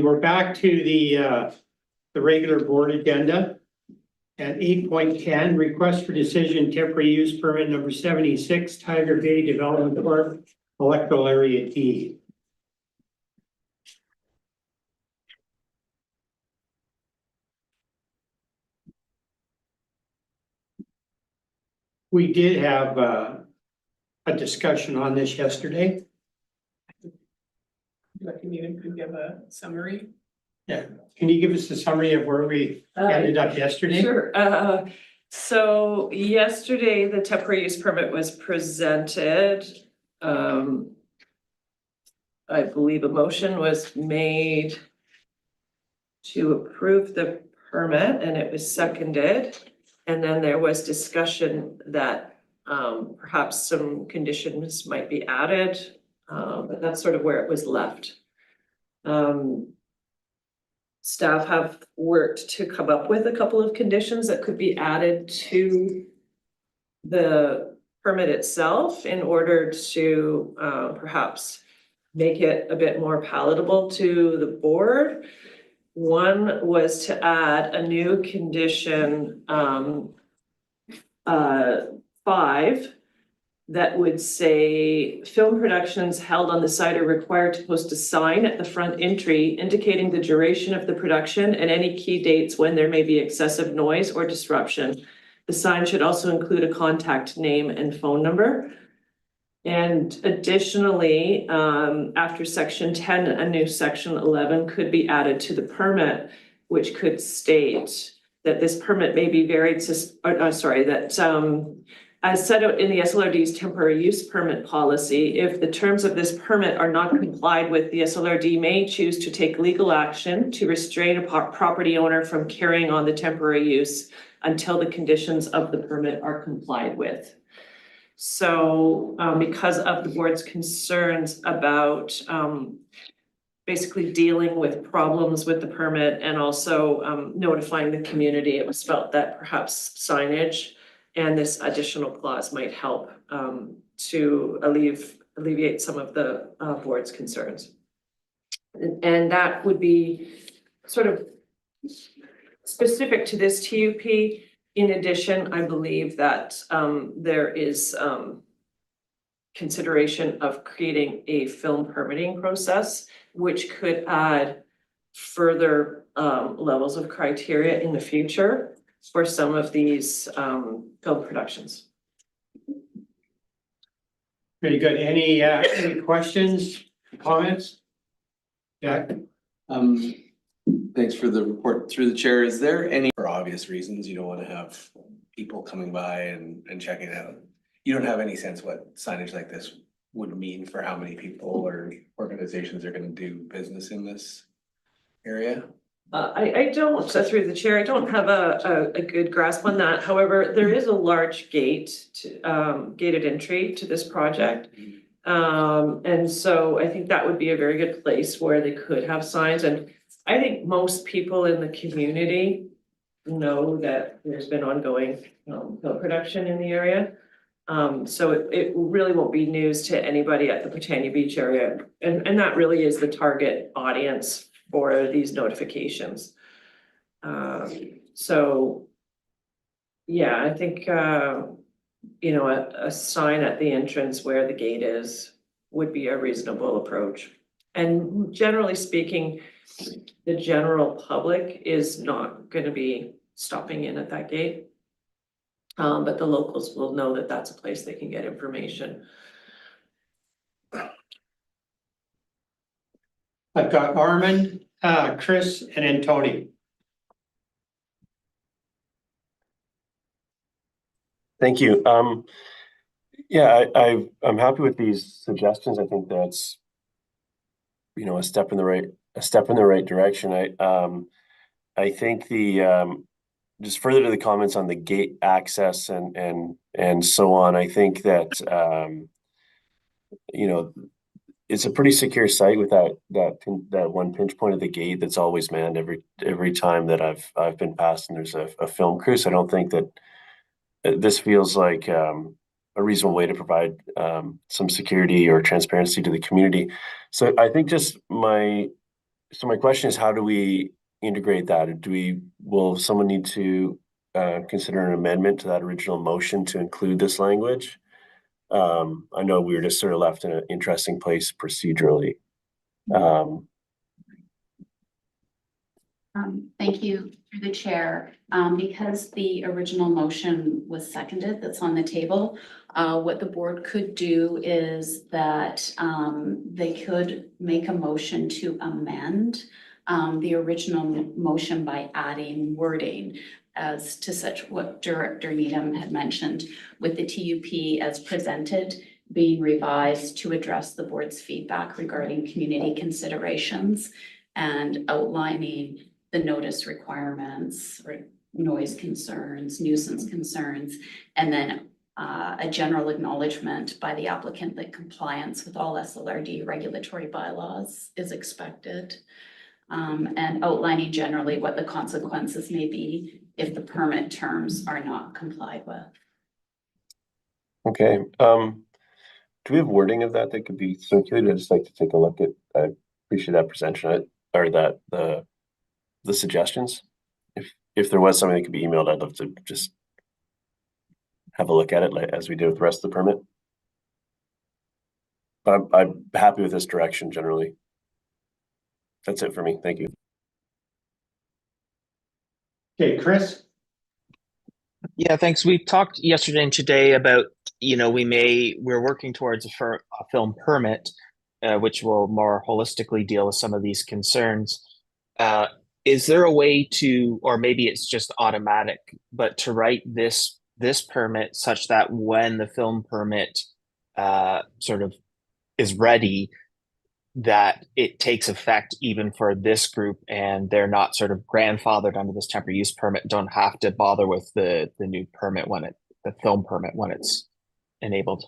We're back to the regular board agenda. At 8.10, request for decision temporary use permit number 76, Tiger Bay Development Corp, electoral area D. We did have a discussion on this yesterday. Can you give a summary? Yeah, can you give us a summary of where we ended up yesterday? Sure. So yesterday, the temporary use permit was presented. I believe a motion was made to approve the permit and it was seconded. And then there was discussion that perhaps some conditions might be added, but that's sort of where it was left. Staff have worked to come up with a couple of conditions that could be added to the permit itself in order to perhaps make it a bit more palatable to the board. One was to add a new condition 5 that would say film productions held on the site are required to post a sign at the front entry indicating the duration of the production and any key dates when there may be excessive noise or disruption. The sign should also include a contact name and phone number. And additionally, after section 10, a new section 11 could be added to the permit, which could state that this permit may be varied as set out in the SLRD's temporary use permit policy. If the terms of this permit are not complied with, the SLRD may choose to take legal action to restrain a property owner from carrying on the temporary use until the conditions of the permit are complied with. So because of the board's concerns about basically dealing with problems with the permit and also notifying the community, it was felt that perhaps signage and this additional clause might help to alleviate some of the board's concerns. And that would be sort of specific to this TUP. In addition, I believe that there is consideration of creating a film permitting process, which could add further levels of criteria in the future for some of these film productions. Very good. Any questions, comments? Yeah. Thanks for the report through the chair. Is there any, for obvious reasons, you don't want to have people coming by and checking it out? You don't have any sense what signage like this would mean for how many people or organizations are going to do business in this area? I don't, through the chair, I don't have a good grasp on that. However, there is a large gate to gated entry to this project. And so I think that would be a very good place where they could have signs. And I think most people in the community know that there's been ongoing film production in the area. So it really won't be news to anybody at the Britannia Beach area. And that really is the target audience for these notifications. So yeah, I think, you know, a sign at the entrance where the gate is would be a reasonable approach. And generally speaking, the general public is not going to be stopping in at that gate. But the locals will know that that's a place they can get information. I've got Armand, Chris, and then Tony. Thank you. Yeah, I'm happy with these suggestions. I think that's, you know, a step in the right direction. I think just further to the comments on the gate access and so on, I think that you know, it's a pretty secure site with that one pinch point of the gate that's always manned every time that I've been past and there's a film crew. So I don't think that this feels like a reasonable way to provide some security or transparency to the community. So I think just my So my question is, how do we integrate that? Will someone need to consider an amendment to that original motion to include this language? I know we were just sort of left in an interesting place procedurally. Thank you through the chair. Because the original motion was seconded, that's on the table, what the board could do is that they could make a motion to amend the original motion by adding wording as to such what Director Needham had mentioned, with the TUP as presented being revised to address the board's feedback regarding community considerations and outlining the notice requirements or noise concerns, nuisance concerns, and then a general acknowledgement by the applicant that compliance with all SLRD regulatory bylaws is expected, and outlining generally what the consequences may be if the permit terms are not complied with. Okay. Do we have wording of that could be circulated? I'd just like to take a look at. I appreciate that presentation or that the suggestions. If there was something that could be emailed, I'd love to just have a look at it as we did with the rest of the permit. But I'm happy with this direction generally. That's it for me. Thank you. Okay, Chris? Yeah, thanks. We talked yesterday and today about, we're working towards a film permit, which will more holistically deal with some of these concerns. Is there a way to, or maybe it's just automatic, but to write this permit such that when the film permit sort of is ready, that it takes effect even for this group and they're not sort of grandfathered under this temporary use permit, don't have to bother with the new permit the film permit when it's enabled?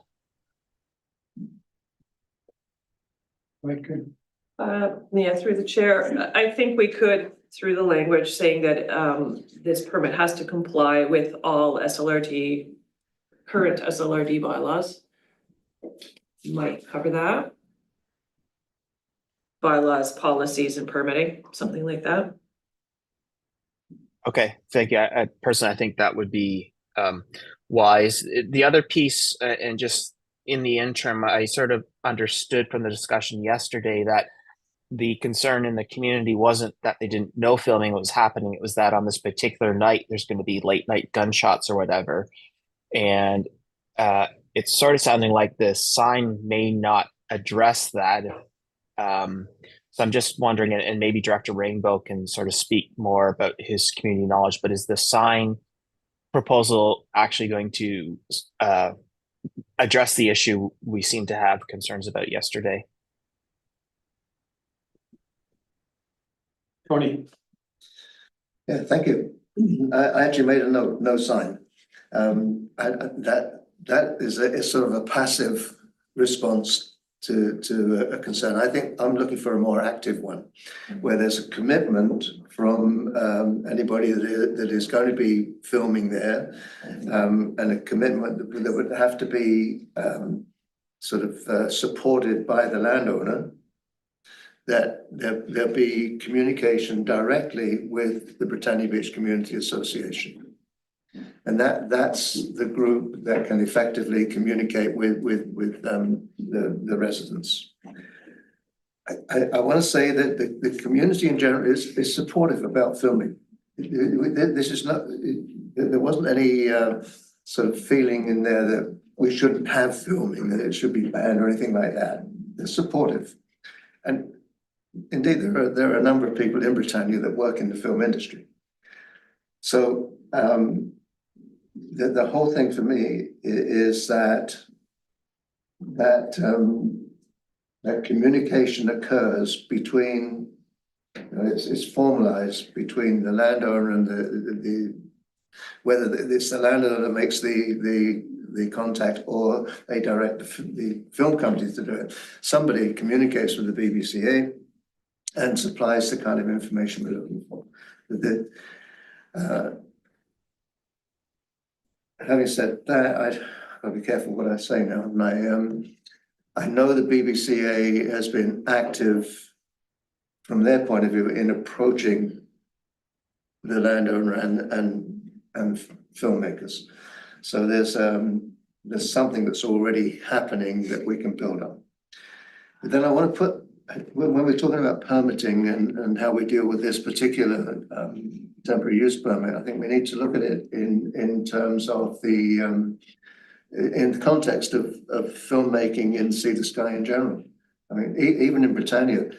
Quite good. Yeah, through the chair, I think we could, through the language saying that this permit has to comply with all current SLRD bylaws. Might cover that. Bylaws, policies, and permitting, something like that. Okay, thank you. I personally, I think that would be wise. The other piece, and just in the interim, I sort of understood from the discussion yesterday that the concern in the community wasn't that they didn't know filming was happening. It was that on this particular night, there's going to be late night gunshots or whatever. And it's sort of sounding like the sign may not address that. So I'm just wondering, and maybe Director Rainbow can sort of speak more about his community knowledge, but is the sign proposal actually going to address the issue we seem to have concerns about yesterday? Tony? Yeah, thank you. I actually made a note, no sign. That is sort of a passive response to a concern. I think I'm looking for a more active one, where there's a commitment from anybody that is going to be filming there, and a commitment that would have to be supported by the landowner, that there'll be communication directly with the Britannia Beach Community Association. And that's the group that can effectively communicate with the residents. I want to say that the community in general is supportive about filming. This is not, there wasn't any sort of feeling in there that we shouldn't have filming, that it should be banned or anything like that. They're supportive. And indeed, there are a number of people in Britannia that work in the film industry. So the whole thing for me is that communication occurs between, it's formalized between the landowner and the whether it's the landowner that makes the contact or they direct the film companies to do it. Somebody communicates with the BBCA and supplies the kind of information we're looking for. Having said that, I've got to be careful what I say now. I know the BBCA has been active from their point of view in approaching the landowner and filmmakers. So there's something that's already happening that we can build on. But then I want to put, when we're talking about permitting and how we deal with this particular temporary use permit, I think we need to look at it in terms of in the context of filmmaking in Sea to Sky in general. I mean, even in Britannia,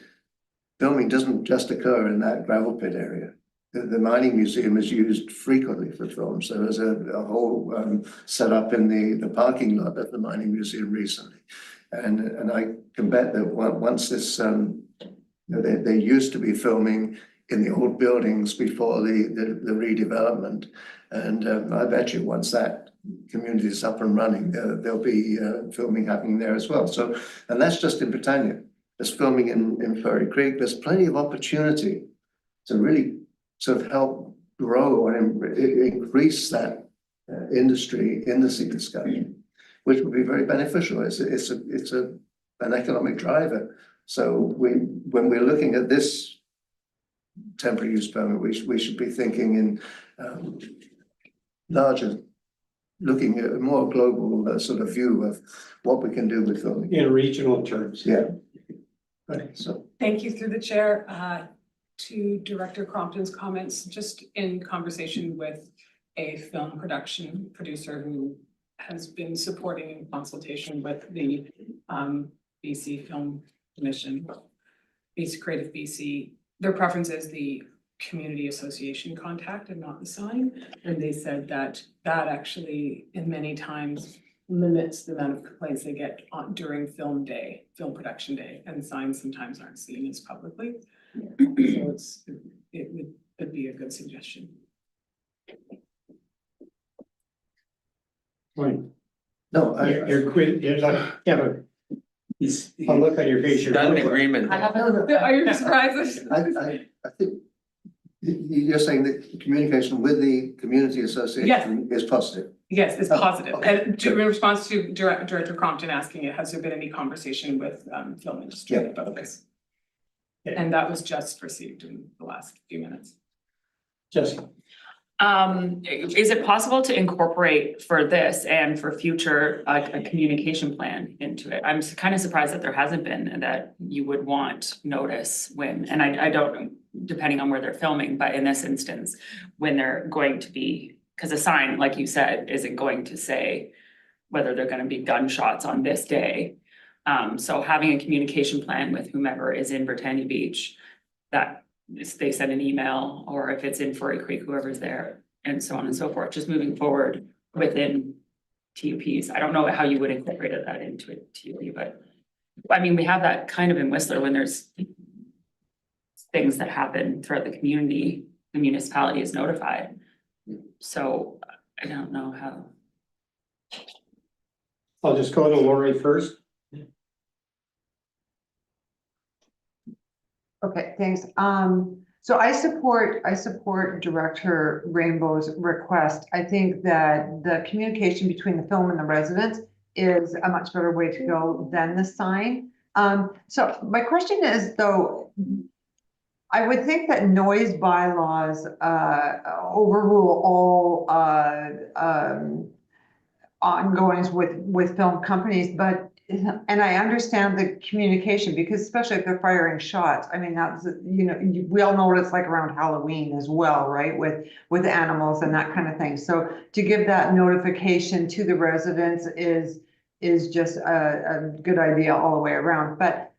filming doesn't just occur in that gravel pit area. The mining museum is used frequently for film. So there's a whole setup in the parking lot at the mining museum recently. And I can bet that once this, they used to be filming in the old buildings before the redevelopment. And I bet you once that community is up and running, there'll be filming happening there as well. So, and that's just in Britannia. There's filming in Furry Creek. There's plenty of opportunity to really sort of help grow and increase that industry in the Sea to Sky, which would be very beneficial. It's an economic driver. So when we're looking at this temporary use permit, we should be thinking in larger, looking at a more global sort of view of what we can do with filming. In regional terms. Yeah. Right, so. Thank you through the chair to Director Crompton's comments, just in conversation with a film production producer who has been supporting in consultation with the BC Film Commission, BC Creative BC. Their preference is the community association contact and not the sign. And they said that actually in many times limits the amount of complaints they get on during film production day, and signs sometimes aren't seen as publicly. So it would be a good suggestion. Right. No, You're quit, you're like, yeah, but I'll look on your face. You're Done in agreement. Are you surprised? I think you're saying that communication with the community association is positive. Yes, it's Oh, positive. okay. And in response to Director Crompton asking it, has there been any conversation with film industry Yeah, about okay. this? Yeah. And that was just received in the last few minutes. Jessica. Is it possible to incorporate for this and for future a communication plan into it? I'm kind of surprised that there hasn't been, and that you would want notice when, and I don't know, depending on where they're filming, but in this instance, when they're going to be, because a sign, like you said, isn't going to say whether they're going to be gunshots on this day. So having a communication plan with whomever is in Britannia Beach, that they send an email, or if it's in Furry Creek, whoever's there, and so on and so forth, just moving forward within TUPs. I don't know how you would incorporate that into a TUP, but I mean, we have that kind of in Whistler when there's things that happen throughout the community, the municipality is notified. So I don't know how. I'll just go to Lori first. Okay, thanks. So I support Director Rainbow's request. I think that the communication between the film and the residents is a much better way to go than the sign. So my question is though, I would think that noise bylaws overrule all ongoings with film companies, but and I understand the communication, because especially if they're firing shots, I mean, that's, we all know what it's like around Halloween as well, right? With animals and that kind of thing. So to give that notification to the residents is just a good idea all the way around. But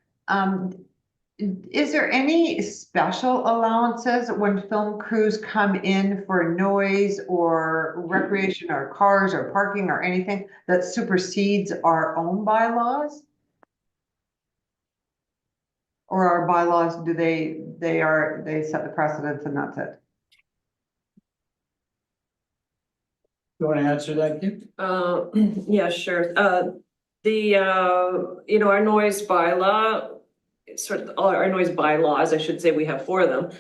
is there any special allowances when film crews come in for noise or recreation or cars or parking or anything that supersedes our own bylaws? Or our bylaws, do they set the precedents and that's it? You want to answer that, Kim? Yeah, sure. Our noise bylaw, sort of all our noise bylaws, I should say, we have 4 of them.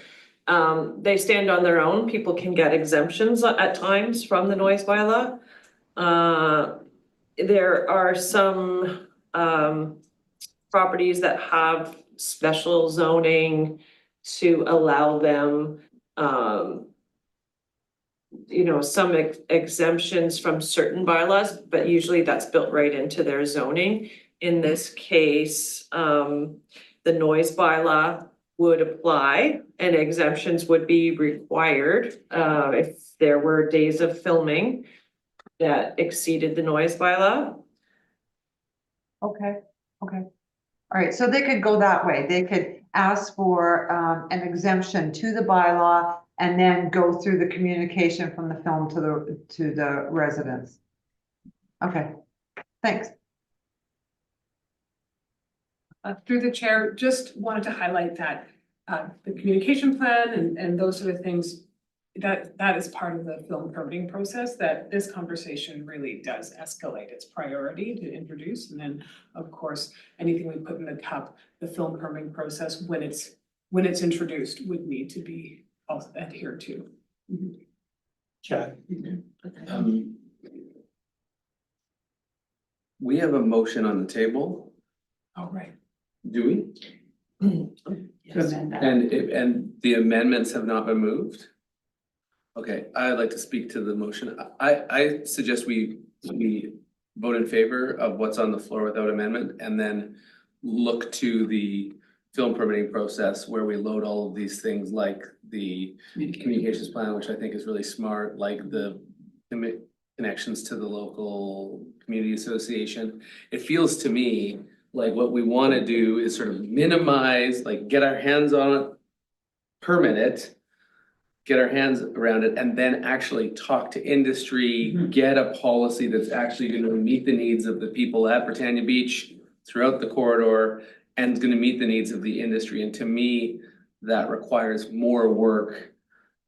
They stand on their own. People can get exemptions at times from the noise bylaw. There are some properties that have special zoning to allow them, some exemptions from certain bylaws, but usually that's built right into their zoning. In this case, the noise bylaw would apply and exemptions would be required, if there were days of filming that exceeded the noise bylaw. Okay, okay. All right, so they could go that way. They could ask for an exemption to the bylaw and then go through the communication from the film to the residents. Okay, thanks. Through the chair, just wanted to highlight that the communication plan and those sort of things, that is part of the film permitting process, that this conversation really does escalate its priority to introduce. And then, of course, anything we put in the cup, the film permitting process, when it's introduced, would need to be also adhered to. Chad. We have a motion on the table, All right. do we? To amend that. And the amendments have not been moved? Okay, I'd like to speak to the motion. I suggest we vote in favor of what's on the floor without amendment and then look to the film permitting process where we load all of these things like the communications plan, which I think is really smart, like the connections to the local community association. It feels to me like what we want to do is sort of minimize, like get our hands on it, permit it, get our hands around it, and then actually talk to industry, get a policy that's actually gonna meet the needs of the people at Britannia Beach throughout the corridor, and is gonna meet the needs of the industry. And to me, that requires more work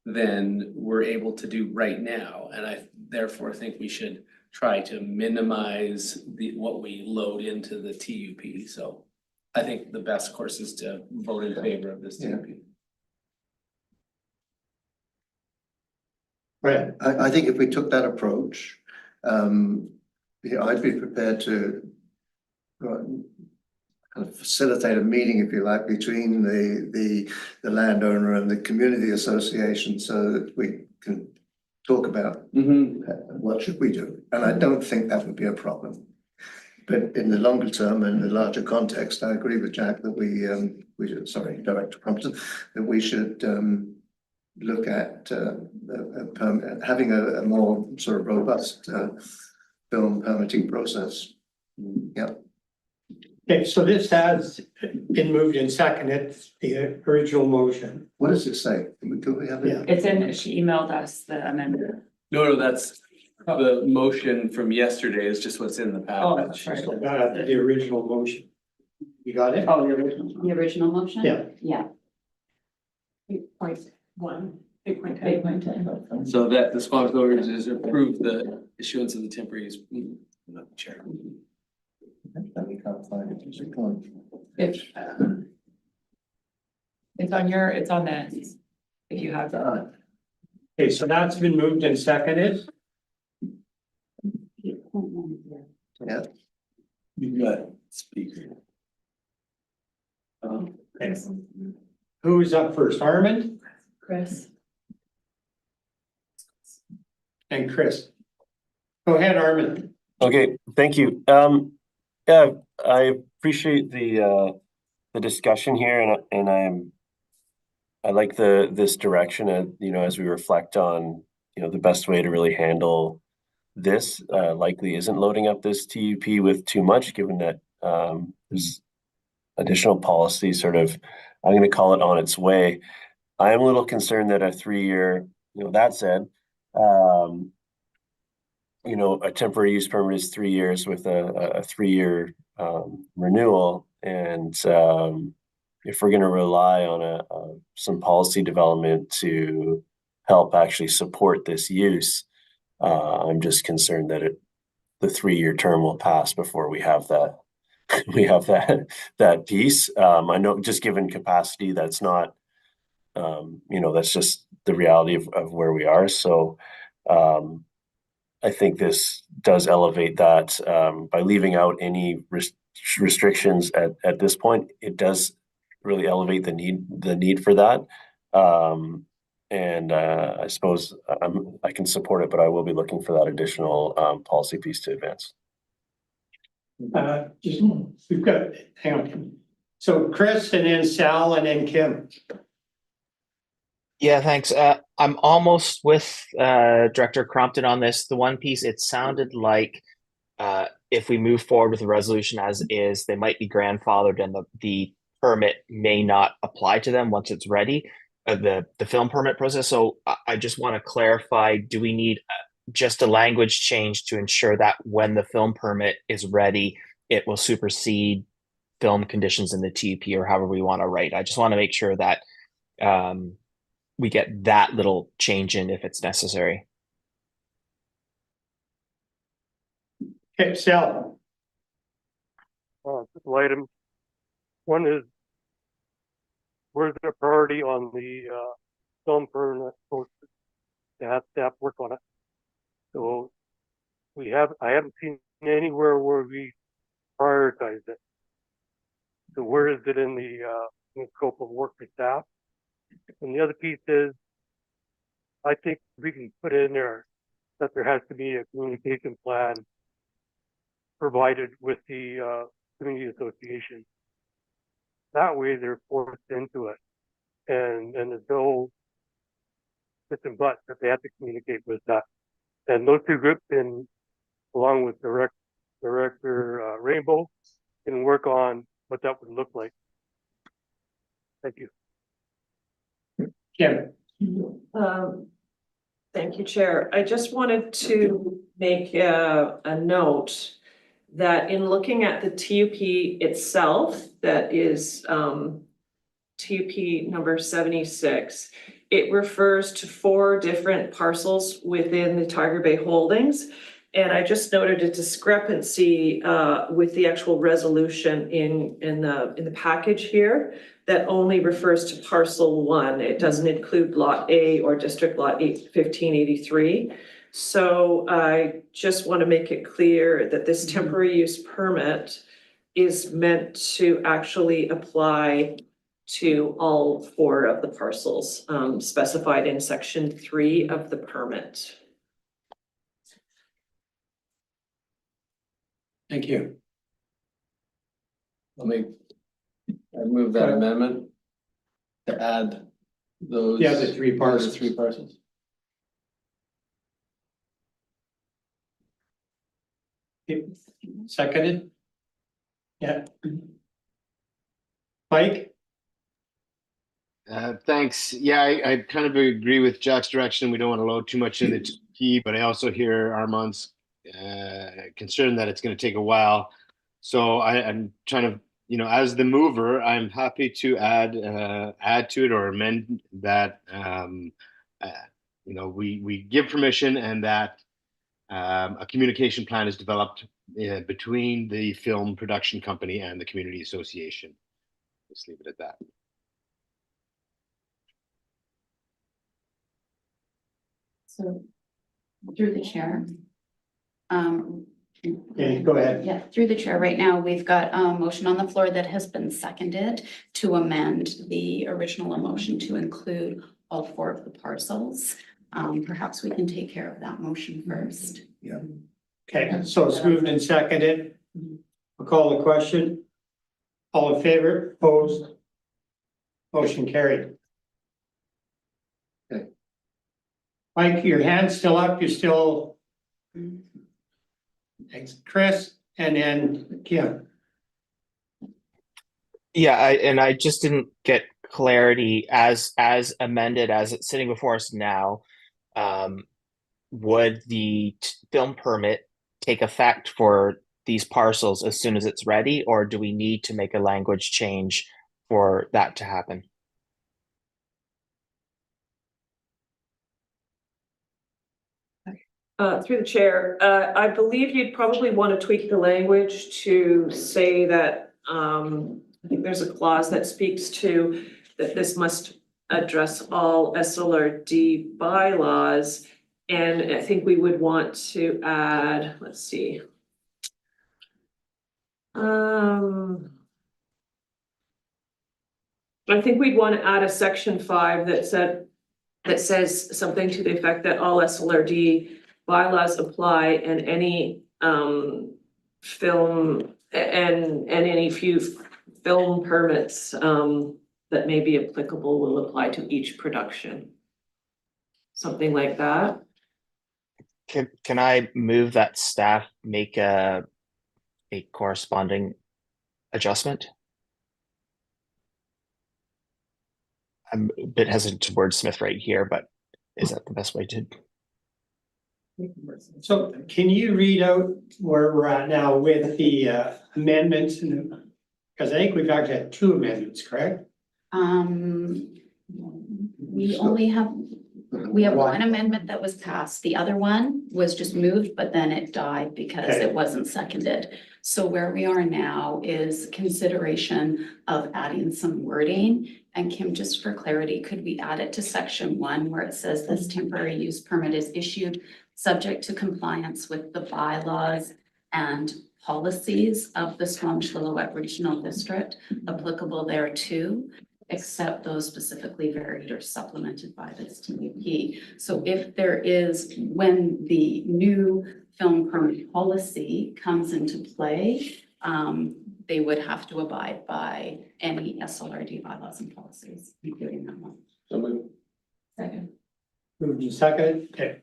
than we're able to do right now. And I therefore think we should try to minimize what we load into the TUP. So I think the best course is to vote in favor of this TUP. Right. I think if we took that approach, I'd be prepared to kind of facilitate a meeting, if you like, between the landowner and the community association so that we can talk about what should we do. And I don't think that would be a problem. But in the longer term and the larger context, I agree with Jack that we should, sorry, Director Crompton, that we should look at having a more sort of robust film permitting process. Yeah. Okay, so this has been moved and seconded, the original motion. What does it say? Do we have it? Yeah. It's in, she emailed us the amendment. No, that's the motion from yesterday is just what's in the package. Right. So the original motion. You got it? Oh, the original. The original motion? Yeah. Yeah. 8.1, 8.10. 8.10. So that the Squamish voters is approve the issuance of the temporary use. Not the chair. We can't find it. Is it gone? It's on this. If you have that. Okay, so that's been moved and seconded. Yeah. You've got speaker. Okay. Who's up first? Armand Chris. and Chris. Go ahead, Armand. Okay, thank you. Yeah, I appreciate the discussion here, and I like this direction, as we reflect on, the best way to really handle this, likely isn't loading up this TUP with too much, given that there's additional policy sort of, I'm going to call it, on its way. I am a little concerned that a 3-year, that said, a temporary use permit is 3 years with a 3-year renewal. And if we're going to rely on some policy development to help actually support this use, I'm just concerned that the 3-year term will pass before we have that that piece. I know, just given capacity, that's not, that's just the reality of where we are. So I think this does elevate that by leaving out any restrictions at this point. It does really elevate the need for that. And I suppose I can support it, but I will be looking for that additional policy piece to advance. We've got, hang on. So Chris and then Sal and then Kim. Yeah, thanks. I'm almost with Director Crompton on this. The one piece, it sounded like if we move forward with the resolution as is, they might be grandfathered and the permit may not apply to them once it's ready, the film permit process. So I just want to clarify, do we need just a language change to ensure that when the film permit is ready, it will supersede film conditions in the TUP or however we want to write? I just want to make sure that we get that little change in if it's necessary. Okay, Sal. Couple items. One is, where's the priority on the film permit process to have staff work on it? So I haven't seen anywhere where we prioritize it. So where is it in the scope of work for staff? And the other piece is, I think we can put in there that there has to be a communication plan provided with the community association. That way they're forced into it. And there's no ifs and buts that they have to communicate with that. And those two groups, along with Director Rainbow, can work on what that would look like. Thank you. Kim. Thank you, Chair. I just wanted to make a note that in looking at the TUP itself, that is TUP number 76, it refers to 4 different parcels within the Tiger Bay Holdings. And I just noted a discrepancy with the actual resolution in the package here that only refers to parcel 1. It doesn't include lot A or district lot 1583. So I just want to make it clear that this temporary use permit is meant to actually apply to all 4 of the parcels specified in section 3 of the permit. Thank you. I move that amendment to add those. Yeah, the 3 parcels. 3 parcels. Seconded? Yeah. Mike? Thanks. Yeah, I kind of agree with Jack's direction. We don't want to load too much in the TP, but I also hear Armand's concern that it's going to take a while. So I'm trying to, as the mover, I'm happy to add to it or amend that. We give permission and that a communication plan is developed between the film production company and the community association. Let's leave it at that. So through the chair. Okay, go ahead. Yeah, through the chair. Right now, we've got a motion on the floor that has been seconded to amend the original motion to include all 4 of the parcels. Perhaps we can take care of that motion first. Yeah. Okay, so it's moved and seconded. I'll call the question. All in favor, opposed? Motion carried. Okay. Mike, your hand's still up, you're still. Thanks, Chris, and then Kim. Yeah, I just didn't get clarity as amended as it's sitting before us now. Would the film permit take effect for these parcels as soon as it's ready, or do we need to make a language change for that to happen? Through the chair, I believe you'd probably want to tweak the language to say that I think there's a clause that speaks to that this must address all SLRD bylaws. And I think we would want to add, let's see. I think we'd want to add a section 5 that says something to the effect that all SLRD bylaws apply and any film and any few film permits that may be applicable will apply to each production. Something like that. Can I move that staff make a corresponding adjustment? I'm a bit hesitant to wordsmith right here, but is that the best way to? So can you read out where we're at now with the amendments and, because I think we've actually had 2 amendments, correct? We only have, we have one amendment that was passed. The other one was just moved, but then it died because Okay. it wasn't seconded. So where we are now is consideration of adding some wording. And Kim, just for clarity, could we add it to section 1 where it says this temporary use permit is issued subject to compliance with the bylaws and policies of the Squamish-Lillooet Regional District applicable there too, except those specifically varied or supplemented by this TUP. So if there is, when the new film permit policy comes into play, they would have to abide by any SLRD bylaws and policies, including that one. Second. Moved and seconded. Okay.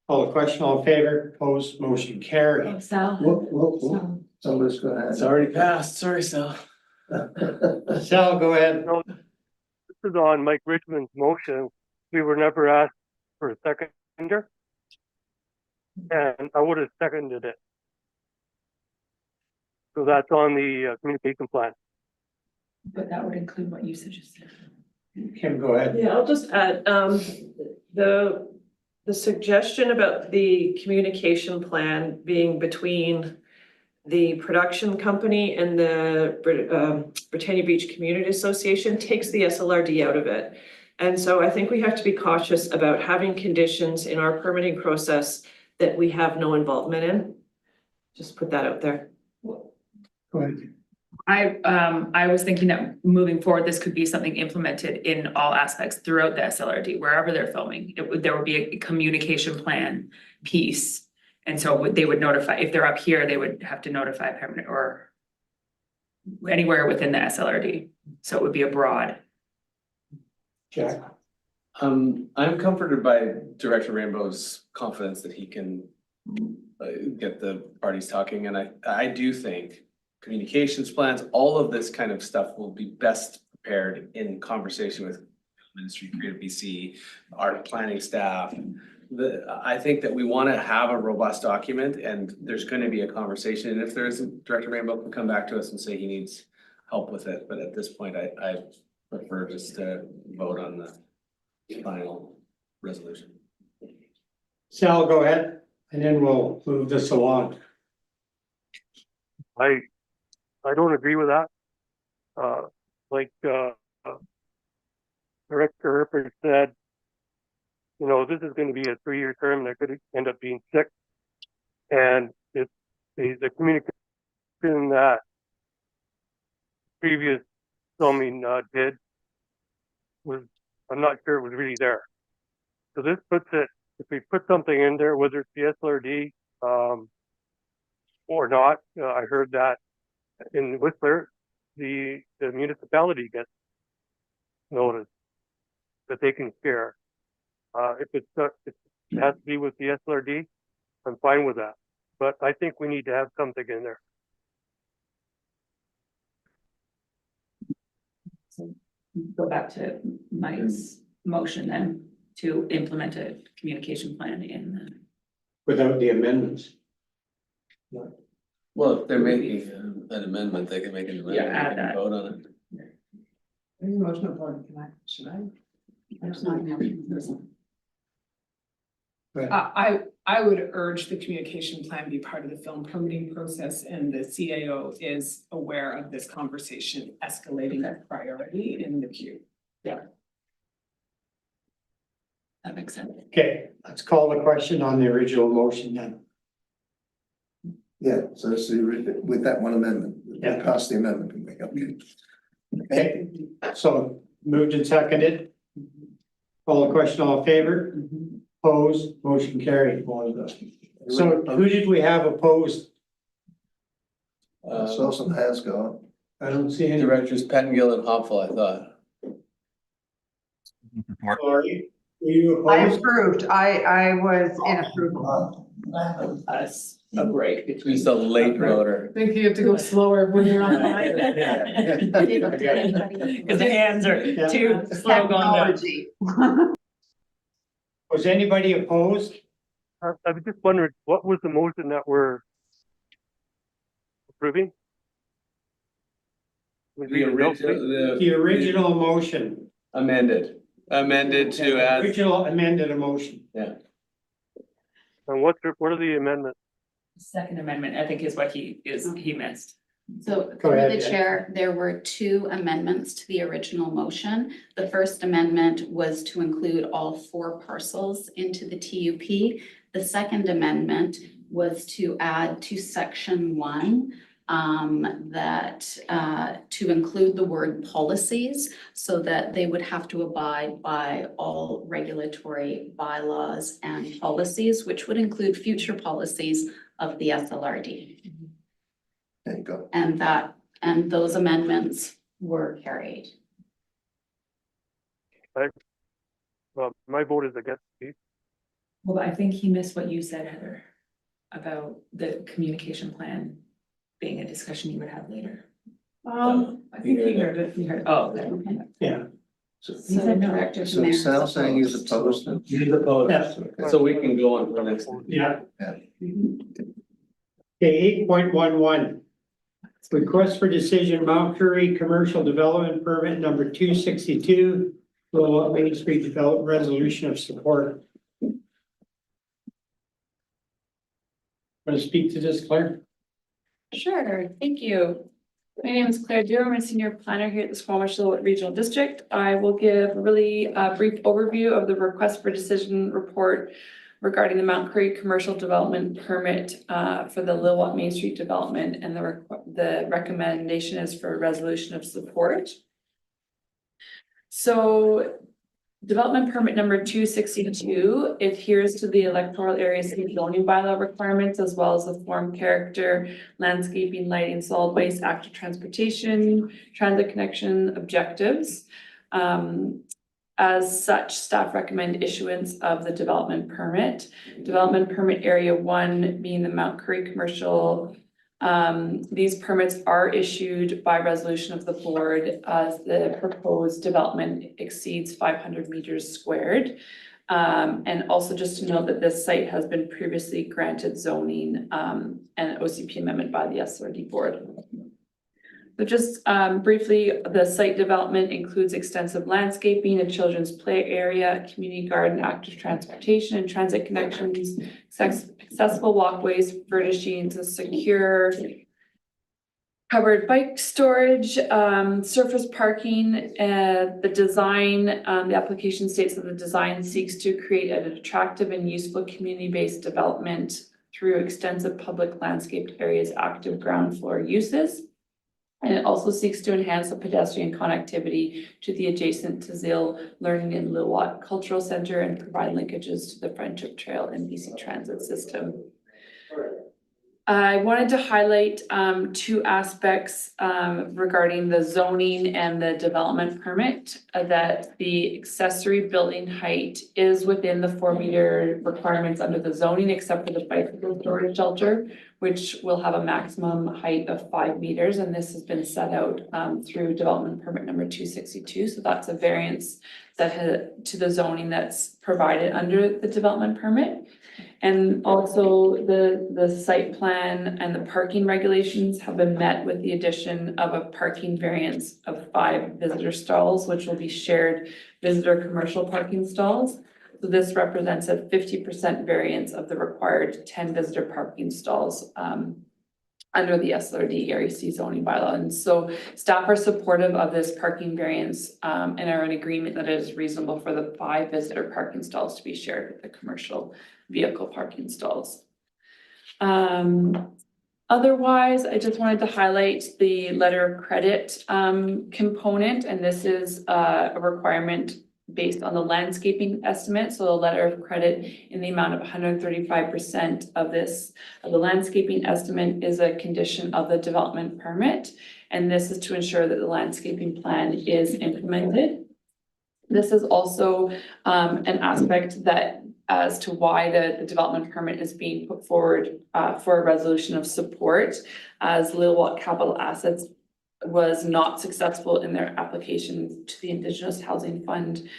Call the question, all in favor, opposed, motion carried. Sal. Whoa. Somebody's gonna It's add. already passed, sorry, Sal. Sal, go ahead. No, this is on Mike Richmond's motion. We were never asked for a seconder. And I would have seconded it. So that's on the communication plan. But that would include what you suggested. Kim, go ahead. Yeah, I'll just add, the suggestion about the communication plan being between the production company and the Britannia Beach Community Association takes the SLRD out of it. And so I think we have to be cautious about having conditions in our permitting process that we have no involvement in. Just put that out there. Go ahead. I was thinking that moving forward, this could be something implemented in all aspects throughout the SLRD, wherever they're filming. There would be a communication plan piece. And so they would notify, if they're up here, they would have to notify permanent or anywhere within the SLRD. So it would be a broad. Jack. I'm comforted by Director Rainbow's confidence that he can get the parties talking, and I do think communications plans, all of this kind of stuff will be best prepared in conversation with Ministry of Creative BC, our planning staff. I think that we want to have a robust document, and there's going to be a conversation, and if there isn't, Director Rainbow can come back to us and say he needs help with it, but at this point, I prefer just to vote on the final resolution. Sal, go ahead, and then we'll move this along. I don't agree with that. Director Herpert said, you know, this is going to be a 3-year term and I could end up being 6. And it's the communication that previous filming did was, I'm not sure it was really there. So this puts it, if we put something in there, whether it's the SLRD or not, I heard that in Whistler, the municipality gets notice that they can share. If it has to be with the SLRD, I'm fine with that. But I think we need to have something in there. So go back to Mike's motion then to implement a communication plan in the. Without the amendments. Well, if they're making an amendment, they can make an amendment. Yeah, add they can that. vote on it. There's a motion on board, should I? There's not an motion. I would urge the communication plan be part of the film permitting process, and the CAO is aware of this conversation escalating a priority in the queue. That makes sense. Okay, let's call the question on the original motion then. Yeah, so with that one amendment, Yeah. pass the amendment, can we? Okay. Okay, so moved and seconded. Call the question, all in favor? Opposed, motion carried. So who did we have opposed? So some has gone. I don't see any. Directors Pettingill and Hopful, I thought. Sorry, were you I opposed? approved. I was in approval. Us a break between. He's a late voter. I think you have to go slower when you're on. Cause the hands are Yeah. too slow going down. Technology. Was anybody opposed? I was just wondering, what was the motion that we're approving? The original, The original motion. amended to add, Original amended a motion. And what are the amendments? Second amendment, I think is what he missed. So Go through ahead, the yeah. chair, there were two amendments to the original motion. The first amendment was to include all 4 parcels into the TUP. The second amendment was to add to section 1 to include the word policies so that they would have to abide by all regulatory bylaws and policies, which would include future policies of the SLRD. There you go. And those amendments were carried. My vote is against these. Well, I think he missed what you said, Heather, about the communication plan being a discussion you would have later. I think he heard it. You heard, oh, okay. Okay. Yeah. So said no. Director So Demaire is Sal's saying he's opposed. opposed. he's opposed, Yeah. so we can go on to the next. Yeah. Yeah. Okay, 8.11. Request for decision, Mount Currie Commercial Development Permit number 262, Lillooet Main Street Development Resolution of Support. Want to speak to this, Claire? Sure, thank you. My name is Claire Dew. I'm a senior planner here at the Squamish-Lillooet Regional District. I will give a really brief overview of the request for decision report regarding the Mount Currie Commercial Development Permit for the Lillooet Main Street Development, and the recommendation is for a resolution of support. So development permit number 262 adheres to the electoral area city zoning bylaw requirements, as well as the form, character, landscaping, lighting, solid waste, active transportation, transit connection objectives. As such, staff recommend issuance of the development permit. Development permit area 1 being the Mount Currie commercial. These permits are issued by resolution of the board as the proposed development exceeds 500 meters squared. And also just to note that this site has been previously granted zoning and OCP amendment by the SLRD board. So just briefly, the site development includes extensive landscaping, a children's play area, a community garden, active transportation and transit connections, accessible walkways, furnishings, a secure covered bike storage, surface parking. The design, the application states that the design seeks to create an attractive and useful community-based development through extensive public landscaped areas, active ground floor uses. And it also seeks to enhance the pedestrian connectivity to the adjacent Tazil Learning and Lillooet Cultural Center and provide linkages to the Friendship Trail and BC Transit System. I wanted to highlight 2 aspects regarding the zoning and the development permit, that the accessory building height is within the 4-meter requirements under the zoning, except for the bicycle storage shelter, which will have a maximum height of 5 meters. And this has been set out through development permit number 262. So that's a variance that to the zoning that's provided under the development permit. And also the site plan and the parking regulations have been met with the addition of a parking variance of 5 visitor stalls, which will be shared visitor commercial parking stalls. So this represents a 50% variance of the required 10 visitor parking stalls under the SLRD Area C zoning bylaw. And so staff are supportive of this parking variance and are in agreement that it is reasonable for the 5 visitor parking stalls to be shared with the commercial vehicle parking stalls. Otherwise, I just wanted to highlight the letter of credit component, and this is a requirement based on the landscaping estimate. So a letter of credit in the amount of 135% of the landscaping estimate is a condition of the development permit. And this is to ensure that the landscaping plan is implemented. This is also an aspect that as to why the development permit is being put forward for a resolution of support, as Lillooet Capital Assets was not successful in their application to the Indigenous Housing Fund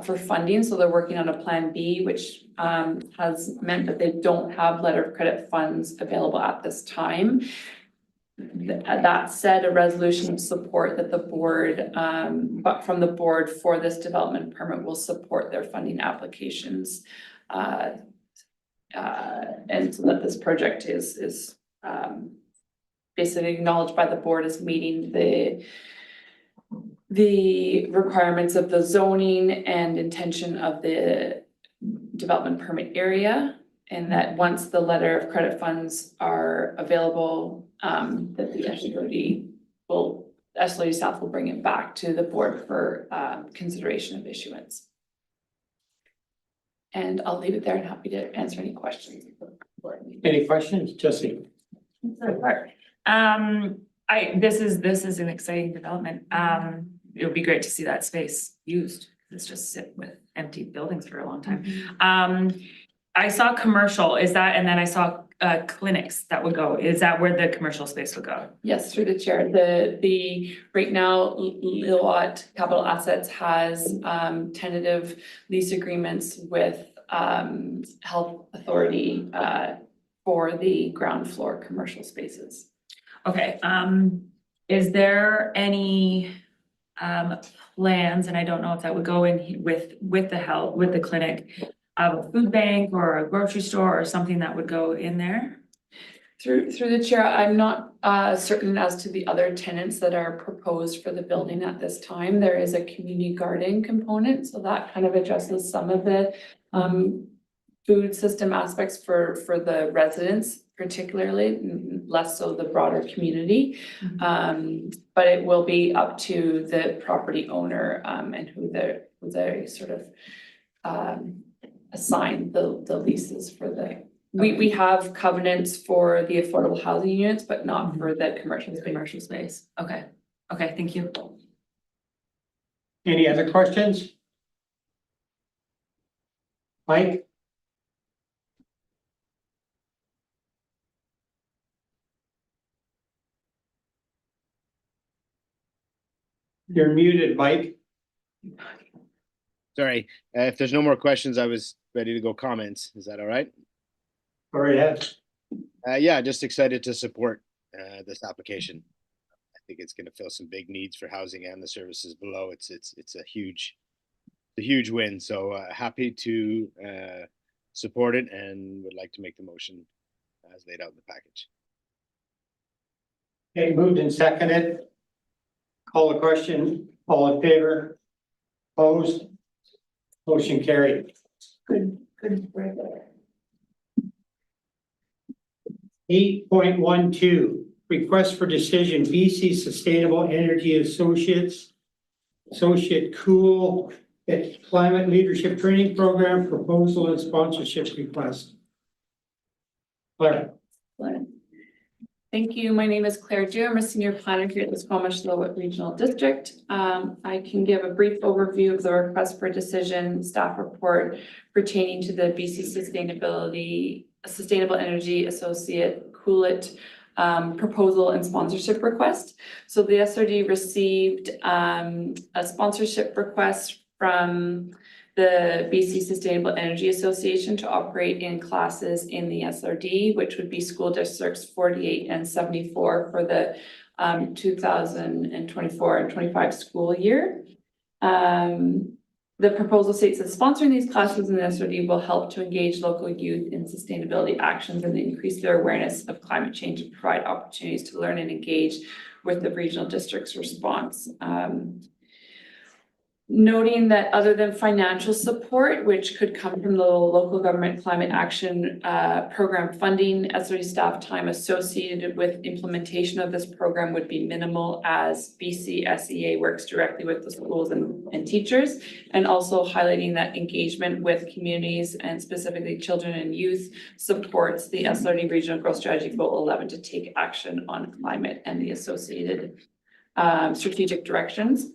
for funding. So they're working on a plan B, which has meant that they don't have letter of credit funds available at this time. That said, a resolution of support that the board, but from the board for this development permit will support their funding applications. And so that this project is basically acknowledged by the board as meeting the requirements of the zoning and intention of the development permit area. And that once the letter of credit funds are available, that the SLRD staff will bring it back to the board for consideration of issuance. And I'll leave it there and happy to answer any questions. Any questions, Jesse? This is an exciting development. It would be great to see that space used. It's just sit with empty buildings for a long time. I saw commercial, is that, and then I saw clinics that would go, is that where the commercial space would go? Yes, through the chair. The right now, Lillooet Capital Assets has tentative lease agreements with Health Authority for the ground floor commercial spaces. Okay, is there any plans, and I don't know if that would go in with the clinic, of a food bank or a grocery store or something that would go in there? Through the chair, I'm not certain as to the other tenants that are proposed for the building at this time. There is a community garden component, so that kind of addresses some of the food system aspects for the residents, particularly, less so the broader community. But it will be up to the property owner and who they sort of assign the leases for the. We have covenants for the affordable housing units, but not for the commercial space. Okay, thank you. Any other questions? Mike? You're muted, Mike. Sorry, if there's no more questions, I was ready to go comments. Is that all right? Go right ahead. Yeah, just excited to support this application. I think it's going to fill some big needs for housing and the services below. It's a huge win. So happy to support it and would like to make the motion as laid out in the package. Okay, moved and seconded. Call the question. All in favor? Opposed? Motion carried. Good. 8.12, request for decision, BC Sustainable Energy Associate Cool Climate Leadership Training Program proposal and sponsorship request. Claire. Thank you. My name is Claire Dew. I'm a senior planner here at the Squamish-Lillooet Regional District. I can give a brief overview of the request for decision staff report pertaining to the BC Sustainable Energy Associate Coolit proposal and sponsorship request. So the SRD received a sponsorship request from the BC Sustainable Energy Association to operate in classes in the SLRD, which would be school districts 48 and 74 for the 2024 and 25 school year. The proposal states that sponsoring these classes in the SRD will help to engage local youth in sustainability actions and increase their awareness of climate change and provide opportunities to learn and engage with the regional district's response. Noting that other than financial support, which could come from the local government climate action program funding, SRD staff time associated with implementation of this program would be minimal, as BC SEA works directly with the schools and teachers, and also highlighting that engagement with communities and specifically children and youth supports the SLRD Regional Growth Strategy Goal 11 to take action on climate and the associated strategic directions.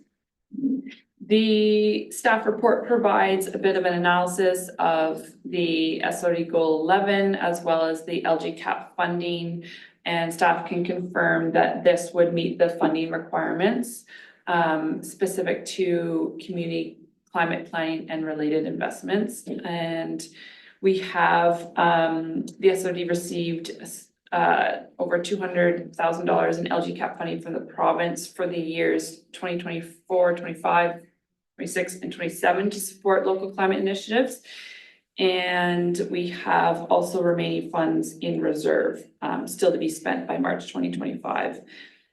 The staff report provides a bit of an analysis of the SLRD Goal 11 as well as the LGCAP funding, and staff can confirm that this would meet the funding requirements specific to community climate planning and related investments. And we have the SLRD received over $200,000 in LGCAP funding from the province for the years 2024, 25, 26, and 27 to support local climate initiatives. And we have also remaining funds in reserve, still to be spent by March 2025.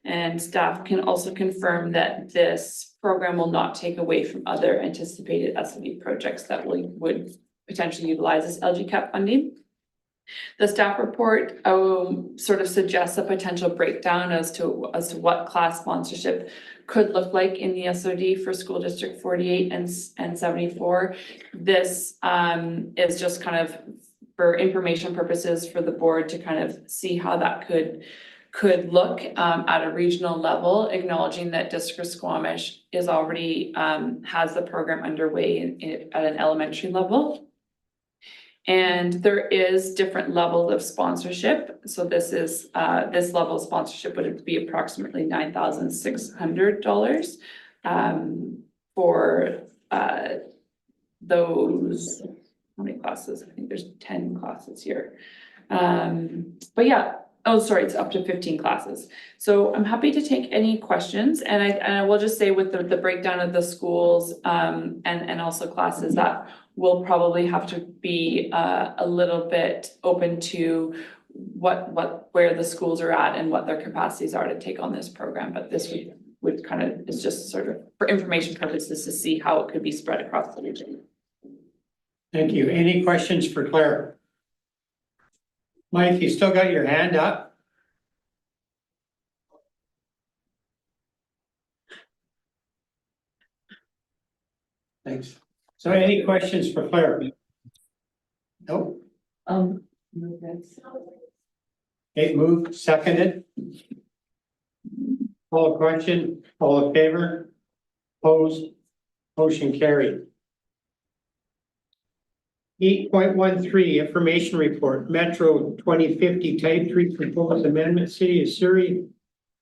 And staff can also confirm that this program will not take away from other anticipated SLD projects that would potentially utilize this LGCAP funding. The staff report sort of suggests a potential breakdown as to what class sponsorship could look like in the SLRD for school district 48 and 74. This is just kind of for information purposes for the board to kind of see how that could look at a regional level, acknowledging that District of Squamish is already has the program underway at an elementary level. And there is different levels of sponsorship. So this is this level of sponsorship would be approximately $9,600 for those, how many classes? I think there's 10 classes here. But yeah, oh, sorry, it's up to 15 classes. So I'm happy to take any questions, and I will just say with the breakdown of the schools and also classes that we'll probably have to be a little bit open to where the schools are at and what their capacities are to take on this program. But this would kind of is just sort of for information purposes to see how it could be spread across the region. Thank you. Any questions for Claire? Mike, you still got your hand up? Thanks. So any questions for Claire? Nope. Okay, moved, seconded. Call a question, all in favor? Opposed? Motion carried. 8.13 information report, Metro 2050 Type 3 proposed amendment, City of Surrey,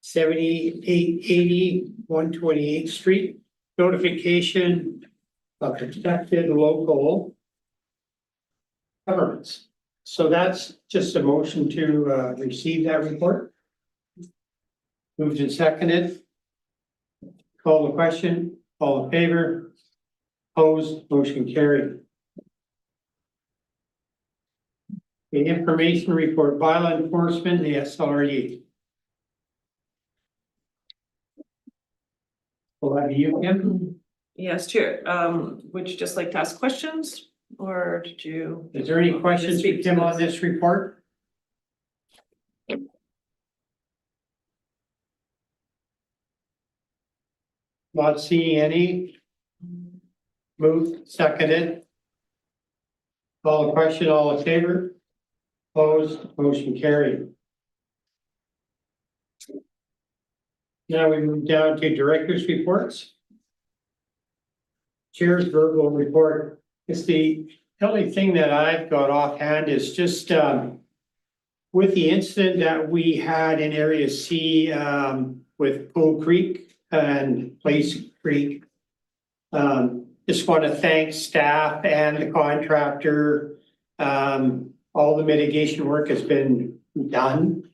7880 128th Street, notification of expected local governments. So that's just a motion to receive that report. Moved and seconded. Call the question, all in favor? Opposed? Motion carried. The information report, bylaw enforcement, the SLRD. Will that be you, Kim? Yes, Chair. Would you just like to ask questions, or did you? Is there any questions for Kim on this report? Not seeing any. Moved, seconded. Call the question, all in favor? Opposed, motion carried. Now we move down to directors' reports. Chair's verbal report. It's the only thing that I've got offhand is just with the incident that we had in Area C with Pool Creek and Place Creek. Just want to thank staff and the contractor. All the mitigation work has been done.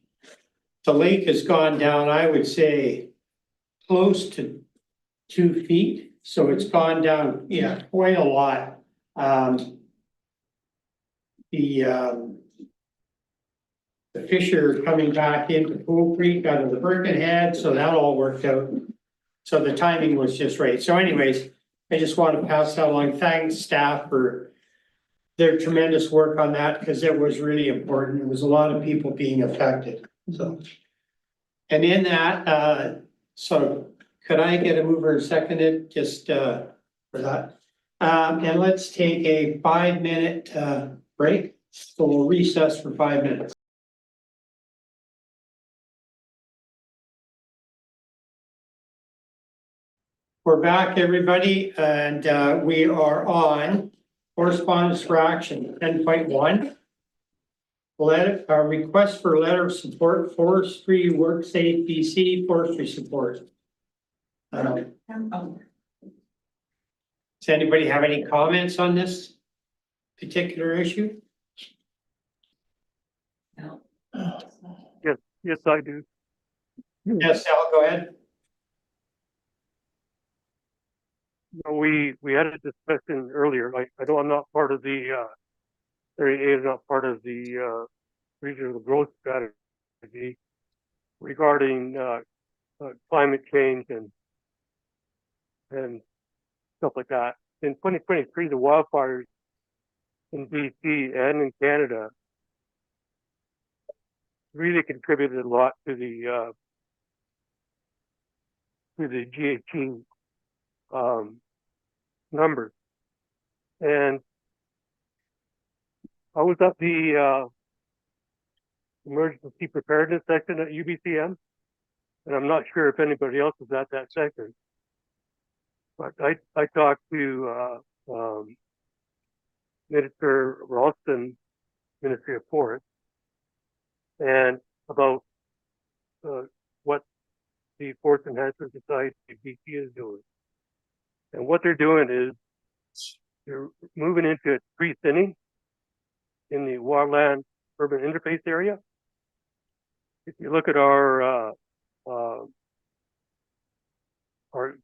The lake has gone down, I would say, close to 2 feet. So it's gone down, yeah, quite a lot. The fish are coming back into Pool Creek out of the Birkenhead, so that all worked out. So the timing was just right. So anyways, I just want to pass that along. Thanks staff for their tremendous work on that because it was really important. There was a lot of people being affected, so. And in that, so could I get a mover and seconded just for that? And let's take a 5-minute break. So we'll recess for 5 minutes. We're back, everybody, and we are on correspondence for action 10.1. Request for letter of support, forestry, work safe BC, forestry support. Does anybody have any comments on this particular issue? No. Yes, I do. Yes, Al, go ahead. We had a discussion earlier, like, I know I'm not part of the, area A is not part of the, regional growth strategy regarding, climate change and stuff like that. In 2023, the wildfires in BC and in Canada really contributed a lot to the GHG numbers. And I was at the emergency preparedness section at UBCM, and I'm not sure if anybody else was at that section. But I talked to Minister Ralston, Ministry of Forest, and about what the Forest Enhancement Society of BC is doing. And what they're doing is they're moving into tree thinning in the wildland urban interface area. If you look at our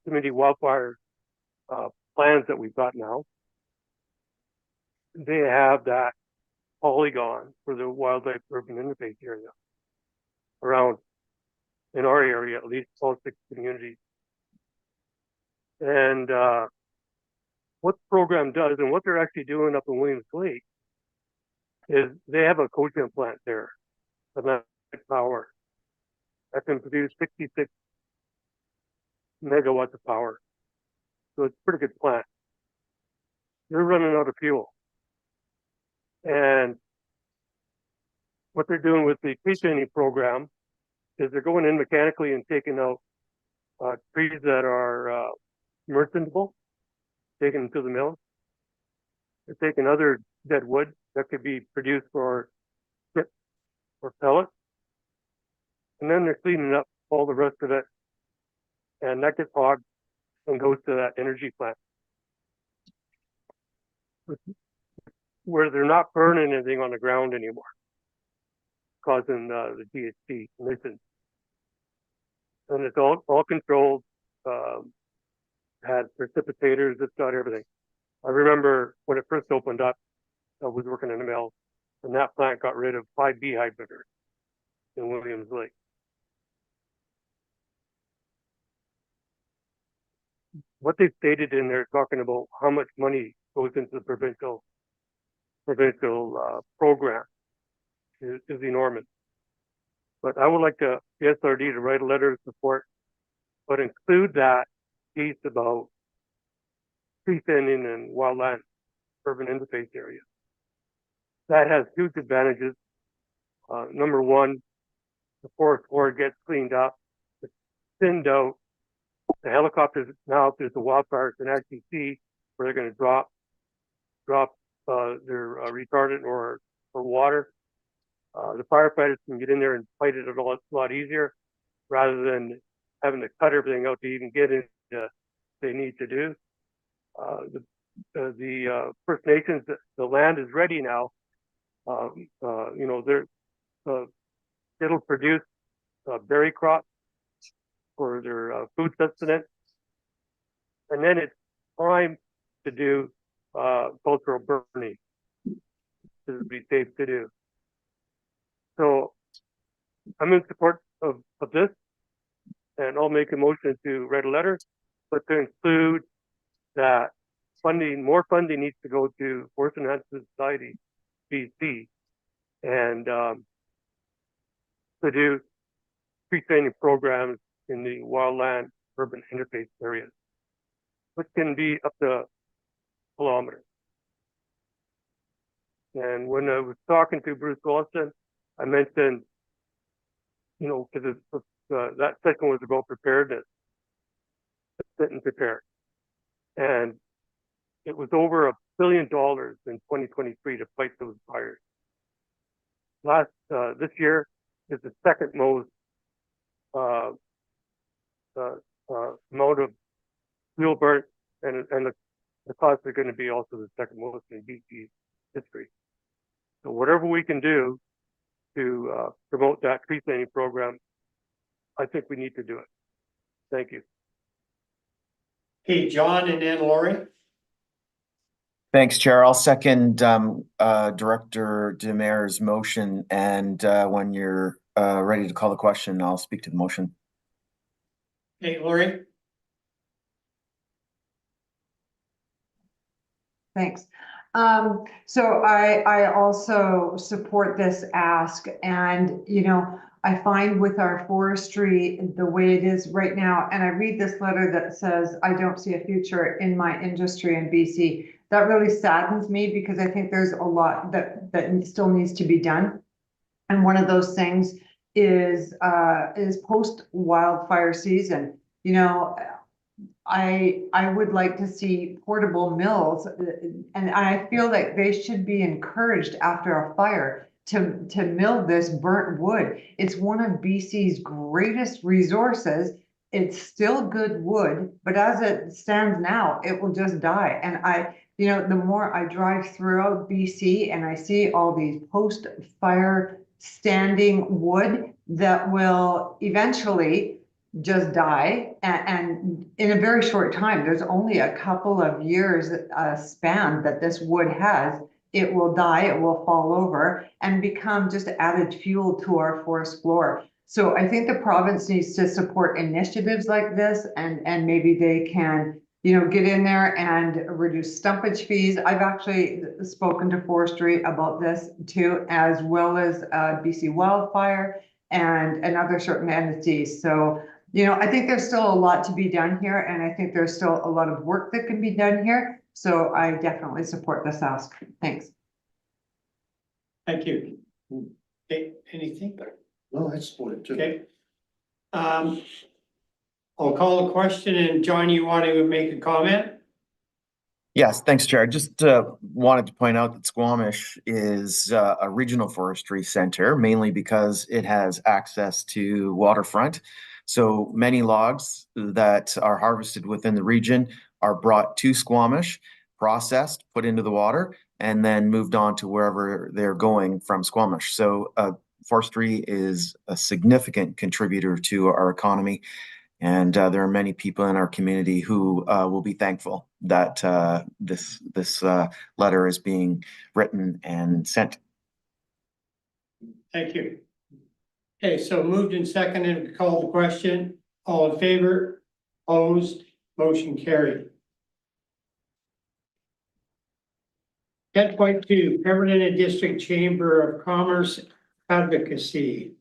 community wildfire plans that we've got now, they have that polygon for the wildlife urban interface area around, in our area, at least all 6 communities. And what the program does and what they're actually doing up in Williams Lake is they have a cogen plant there, electric power, that can produce 66 megawatts of power. So it's a pretty good plant. They're running out of fuel. And what they're doing with the tree thinning program is they're going in mechanically and taking out trees that are merchantable, taking them to the mill. They're taking other dead wood that could be produced for chips or pellets. And then they're cleaning up all the rest of it. And that gets hogged and goes to that energy plant, where they're not burning anything on the ground anymore, causing the GHG emissions. And it's all controlled, had precipitators, it's got everything. I remember when it first opened up, I was working in the mill, and that plant got rid of 5 beehive litters in Williams Lake. What they've stated in there, talking about how much money goes into the provincial program is enormous. But I would like the SLRD to write a letter of support, but include that piece about tree thinning and wildland urban interface area. That has huge advantages. Number one, the forest floor gets cleaned up, it's thinned out. The helicopters now, if there's a wildfire, can actually see where they're going to drop their retardant or water. The firefighters can get in there and fight it a lot easier, rather than having to cut everything out to even get into what they need to do. The First Nations, the land is ready now. It'll produce berry crops for their food sustenance, and then it's time to do cultural burning. This would be safe to do. So I'm in support of this, and I'll make a motion to write a letter, but to include that more funding needs to go to Forest Enhancement Society, BC, and to do tree training programs in the wildland urban interface areas, which can be up to kilometers. And when I was talking to Bruce Wilson, I mentioned, you know, because that second was about preparedness, sit and prepare. And it was over $1 billion in 2023 to fight those fires. This year is the second most amount of fuel burnt, and the costs are going to be also the second most in BC history. So whatever we can do to promote that tree planting program, I think we need to do it. Thank you. Okay, John and then Lori. Thanks, Chair. I'll second Director Demers' motion, and when you're ready to call the question, I'll speak to the motion. Okay, Lori. Thanks. So I also support this ask, and, you know, I find with our forestry, the way it is right now, and I read this letter that says, I don't see a future in my industry in BC. That really saddens me because I think there's a lot that still needs to be done. And one of those things is post wildfire season. You know, I would like to see portable mills, and I feel like they should be encouraged after a fire to mill this burnt wood. It's one of BC's greatest resources. It's still good wood, but as it stands now, it will just die. And you know, the more I drive throughout BC and I see all these post-fire standing wood that will eventually just die, and in a very short time, there's only a couple of years span that this wood has, it will die, it will fall over and become just added fuel to our forest floor. So I think the province needs to support initiatives like this, and maybe they can, you know, get in there and reduce stumpage fees. I've actually spoken to forestry about this too, as well as BC Wildfire and other certain entities. So, you know, I think there's still a lot to be done here, and I think there's still a lot of work that can be done here. So I definitely support this ask. Thanks. Thank you. Okay, anything? No, I support it too. Okay. I'll call a question, and John, you want to make a comment? Yes, thanks, Chair. Just wanted to point out that Squamish is a regional forestry center, mainly because it has access to waterfront. So many logs that are harvested within the region are brought to Squamish, processed, put into the water, and then moved on to wherever they're going from Squamish. So forestry is a significant contributor to our economy. And there are many people in our community who will be thankful that this letter is being written and sent. Thank you. Okay, so moved and seconded to call the question. All in favor? Opposed? Motion carried. 10.2, Permanent District Chamber of Commerce Advocacy.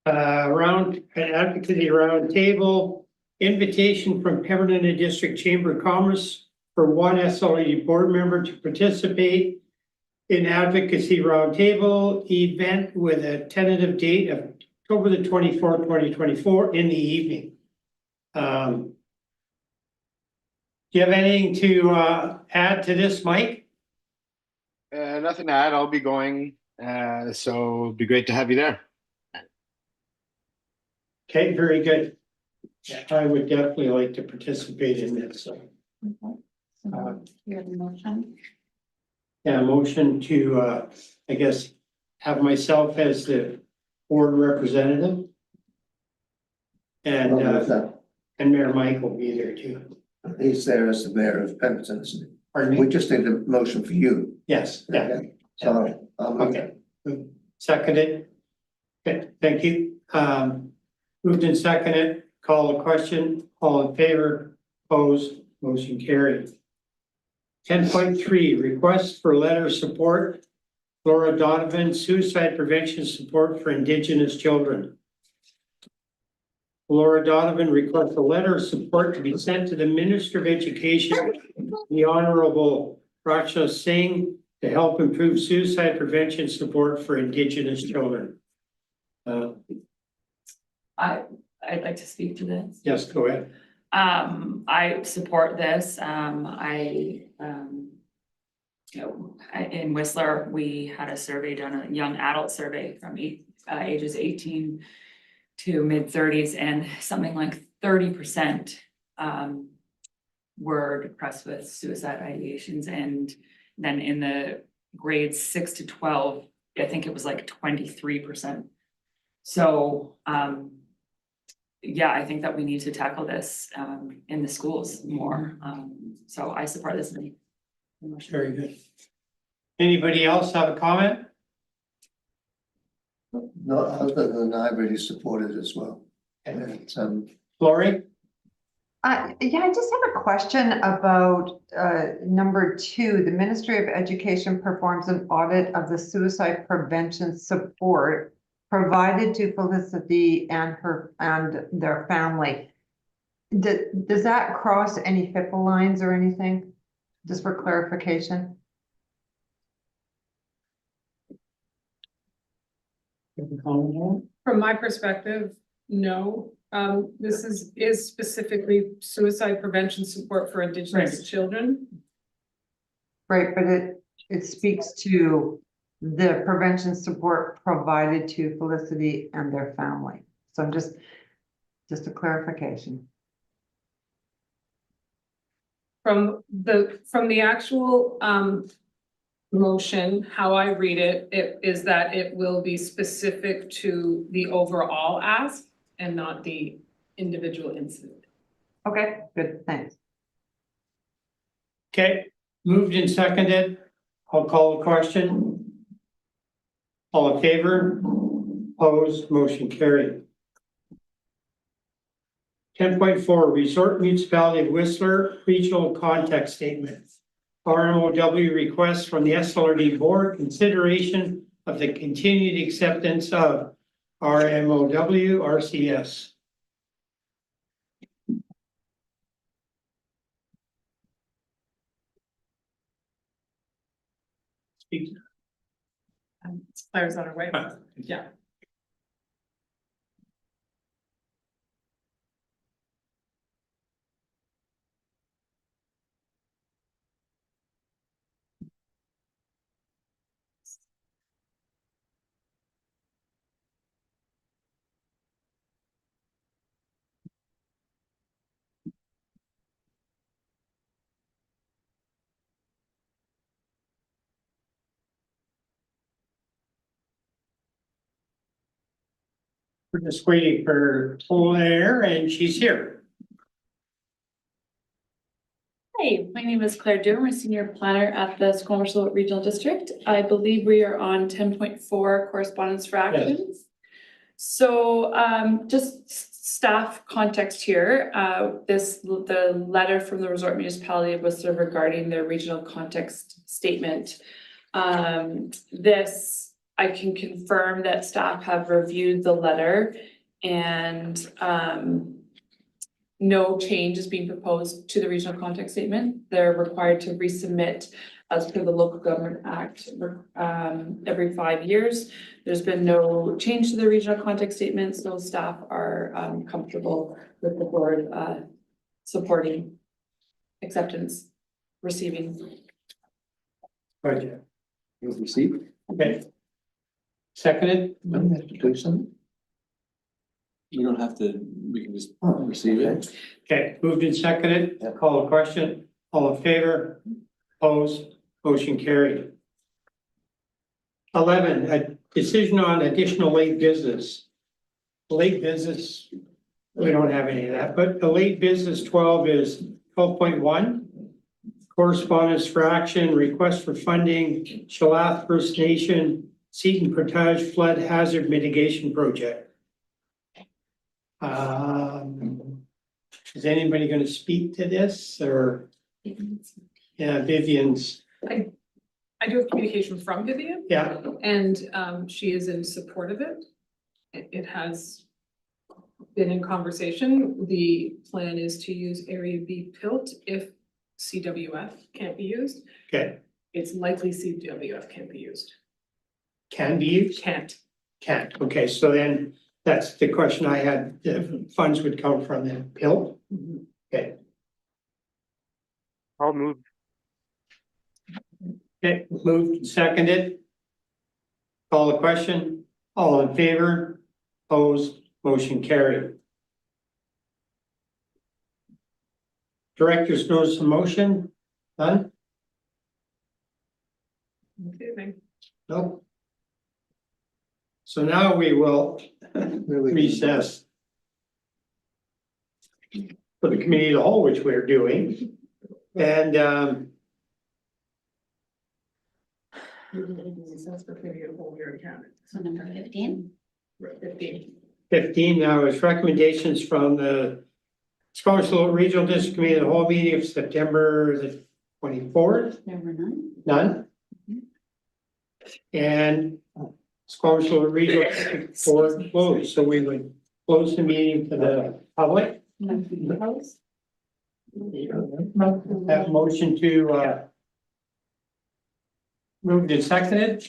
Advocacy round table, invitation from Pemberton District Chamber of Commerce for one SLRD board member to participate in advocacy roundtable event with a tentative date of October the 24th, 2024 in the evening. Do you have anything to add to this, Mike? Nothing to add. I'll be going. So it'd be great to have you there. Okay, very good. Yeah, I would definitely like to participate in this. So. Okay. So you have a motion? Yeah, motion to, I guess, have myself as the board representative. And Mayor Mike will be there too. He's there as the mayor of Pemberton, isn't he? Pardon me? We just need a motion for you. Yes, yeah. Okay. So I'll move Okay. Seconded. Okay, thank you. Moved and seconded, call the question, all in favor, opposed, motion carried. 10.3, request for letter of support, Laura Donovan, suicide prevention support for Indigenous children. Laura Donovan requests a letter of support to be sent to the Minister of Education, the Honorable Raksha Singh, to help improve suicide prevention support for Indigenous children. I'd like to speak to this. Yes, go ahead. I support this. In Whistler, we had a survey done, a young adult survey from ages 18 to mid-30s, and something like 30% were depressed with suicide ideations. And then in the grades 6 to 12, I think it was like 23%. So yeah, I think that we need to tackle this in the schools more. So I support this. Very good. Anybody else have a comment? No, other than I really support it as well. And, Lori? Yeah, I just have a question about number 2. The Ministry of Education performs an audit of the suicide prevention support provided to Felicity and their family. Does that cross any HIPAA lines or anything? Just for clarification. From my perspective, no. This is specifically suicide prevention support for Indigenous children. Right, but it speaks to the prevention support provided to Felicity and their family. So I'm just a clarification. From the actual motion, how I read it, is that it will be specific to the overall ask and not the individual incident. Okay, good, thanks. Okay, moved and seconded. I'll call the question. All in favor? Opposed, motion carried. 10.4, Resort Municipality of Whistler Regional Context Statement. RMOW requests from the SLRD Board consideration of the continued acceptance of RMOW RCS. Speak. Claire's on her way. Yeah. We're just waiting for full air and she's here. Hi, my name is Claire Doom. I'm a senior planner at the Squamish-Lillooet Regional District. I believe we are on 10.4 correspondence for actions. Yes. So just staff context here. The letter from the Resort Municipality of Whistler regarding their regional context statement. I can confirm that staff have reviewed the letter and no change is being proposed to the regional context statement. They're required to resubmit as per the Local Government Act every 5 years. There's been no change to the regional context statement, so staff are comfortable with the board supporting acceptance, receiving. Right. you'll receive. Okay. Seconded. Don't have to do something. You don't have to, we can just receive it. Okay, moved and seconded. Call the question. All in favor? Opposed? Motion carried. 11, a decision on additional late business. Late business, we don't have any of that, but the late business 12 is 12.1. Correspondence for action, request for funding, Shalath First Nation, Seton Portage Flood Hazard Mitigation Project. Is anybody gonna speak to this or, yeah, Vivian's, I do have communication from Vivian. yeah, And she is in support of it. It has been in conversation. The plan is to use Area B PILT if CWF can't be used. okay, It's likely CWF can't be used. can be used, Can't. can't, okay, so then that's the question I had, the funds would come from the PIL, okay. I'll move. Okay, moved and seconded. Call the question, all in favor, opposed, motion carried. Director's notice of motion, none? Okay, No. So now we will recess for the committee of the whole, which we're doing. And So number 15. 15 now is recommendations from the Squamish-Lillooet Regional District Committee of the whole meeting of September the 24th. There were none. None. And Squamish-Lillooet Regional District Board closed, so we would close the meeting to the public. That motion to moved and seconded.